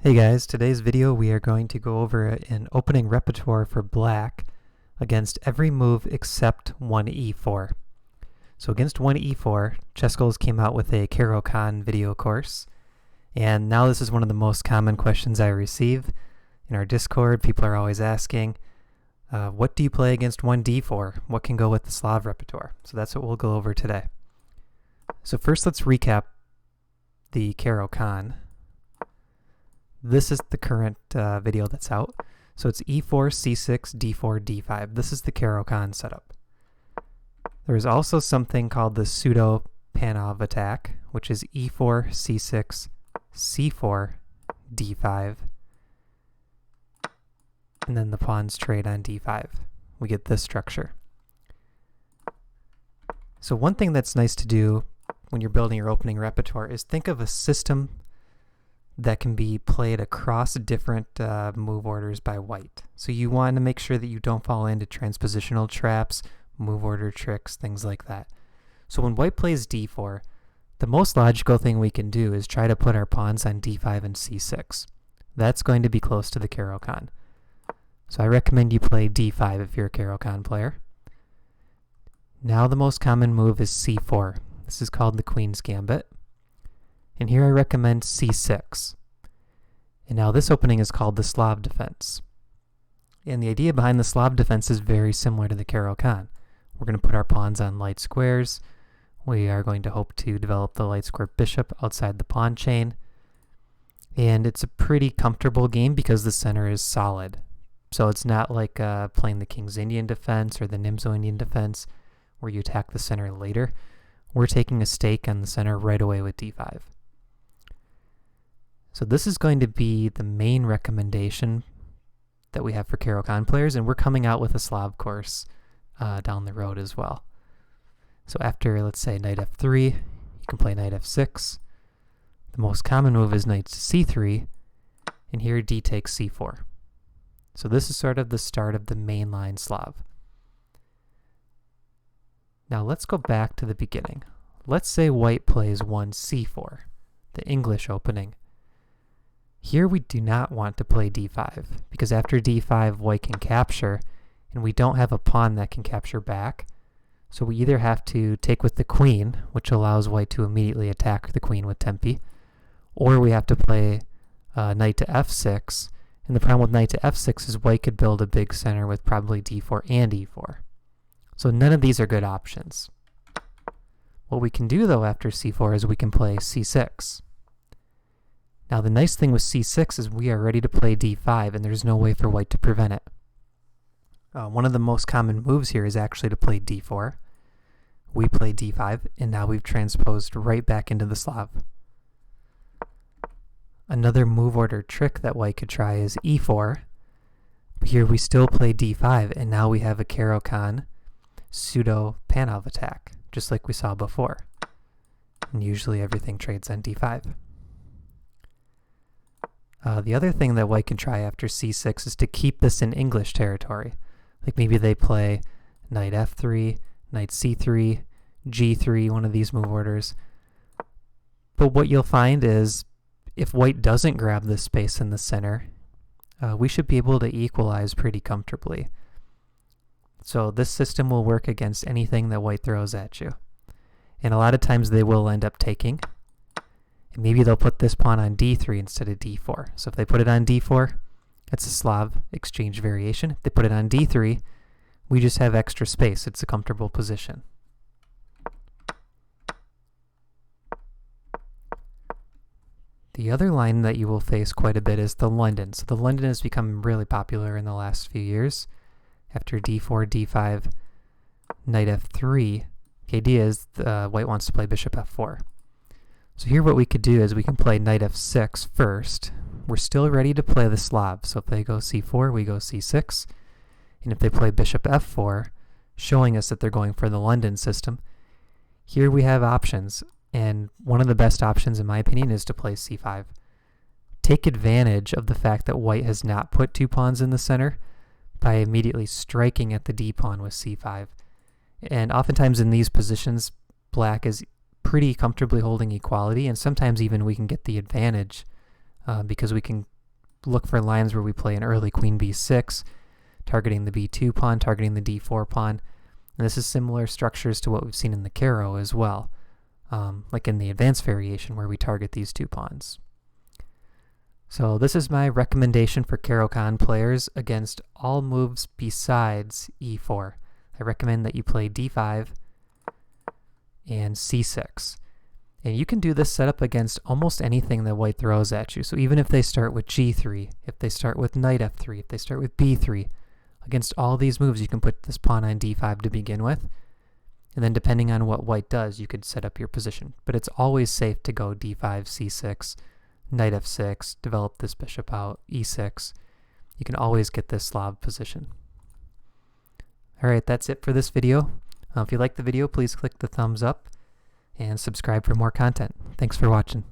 Hey guys, today's video we are going to go over an opening repertoire for black against every move except one e4. So against one e4, ChessGoals came out with a Caro-Kann video course, and now this is one of the most common questions I receive in our Discord. People are always asking, what do you play against one d4? What can go with the Slav repertoire? So that's what we'll go over today. So first let's recap the Caro-Kann. This is the current video that's out. So it's e4, c6, d4, d5. This is the Caro-Kann setup. There is also something called the pseudo Panov attack, which is e4, c6, c4, d5, and then the pawns trade on d5. We get this structure. So one thing that's nice to do when you're building your opening repertoire is think of a system that can be played across different move orders by white. So you want to make sure that you don't fall into transpositional traps, move order tricks, things like that. So when white plays d4, the most logical thing we can do is try to put our pawns on d5 and c6. That's going to be close to the Caro-Kann. So I recommend you play d5 if you're a Caro-Kann player. Now the most common move is c4. This is called the Queen's Gambit. And here I recommend c6. And now this opening is called the Slav Defense. And the idea behind the Slav Defense is very similar to the Caro-Kann. We're going to put our pawns on light squares. We are going to hope to develop the light square bishop outside the pawn chain. And it's a pretty comfortable game because the center is solid. So it's not like playing the King's Indian Defense or the Nimzo Indian Defense where you attack the center later. We're taking a stake on the center right away with d5. So this is going to be the main recommendation that we have for Caro-Kann players, and we're coming out with a Slav course down the road as well. So after, let's say, knight f3, you can play knight f6. The most common move is knight to c3, and here d takes c4. So this is sort of the start of the mainline Slav. Now let's go back to the beginning. Let's say white plays 1 c4, the English opening. Here we do not want to play d5, because after d5 white can capture, and we don't have a pawn that can capture back. So we either have to take with the queen, which allows white to immediately attack the queen with tempi, or we have to play knight to f6, and the problem with knight to f6 is white could build a big center with probably d4 and e4. So none of these are good options. What we can do though after c4 is we can play c6. Now the nice thing with c6 is we are ready to play d5 and there's no way for white to prevent it. One of the most common moves here is actually to play d4. We play d5 and now we've transposed right back into the Slav. Another move order trick that white could try is e4. Here we still play d5 and now we have a Caro-Kann pseudo Panov attack, just like we saw before. And usually everything trades on d5. The other thing that white can try after c6 is to keep this in English territory. Like maybe they play knight f3, knight c3, g3, one of these move orders. But what you'll find is if white doesn't grab this space in the center, we should be able to equalize pretty comfortably. So this system will work against anything that white throws at you. And a lot of times they will end up taking. And maybe they'll put this pawn on d3 instead of d4. So if they put it on d4, that's a Slav exchange variation. If they put it on d3, we just have extra space. It's a comfortable position. The other line that you will face quite a bit is the London. So the London has become really popular in the last few years. After d4, d5, knight f3, the idea is white wants to play bishop f4. So here what we could do is we can play knight f6 first. We're still ready to play the Slav. So if they go c4, we go c6. And if they play bishop f4, showing us that they're going for the London system, here we have options. And one of the best options, in my opinion, is to play c5. Take advantage of the fact that white has not put two pawns in the center by immediately striking at the d pawn with c5. And oftentimes in these positions, black is pretty comfortably holding equality, and sometimes even we can get the advantage because we can look for lines where we play an early queen b6, targeting the b2 pawn, targeting the d4 pawn. And this is similar structures to what we've seen in the Caro as well, like in the advanced variation where we target these two pawns. So this is my recommendation for Caro-Kann players against all moves besides e4. I recommend that you play d5 and c6. And you can do this setup against almost anything that white throws at you. So even if they start with g3, if they start with knight f3, if they start with b3, against all these moves you can put this pawn on d5 to begin with. And then depending on what white does, you could set up your position. But it's always safe to go d5, c6, knight f6, develop this bishop out, e6. You can always get this Slav position. Alright, that's it for this video. If you liked the video, please click the thumbs up and subscribe for more content. Thanks for watching.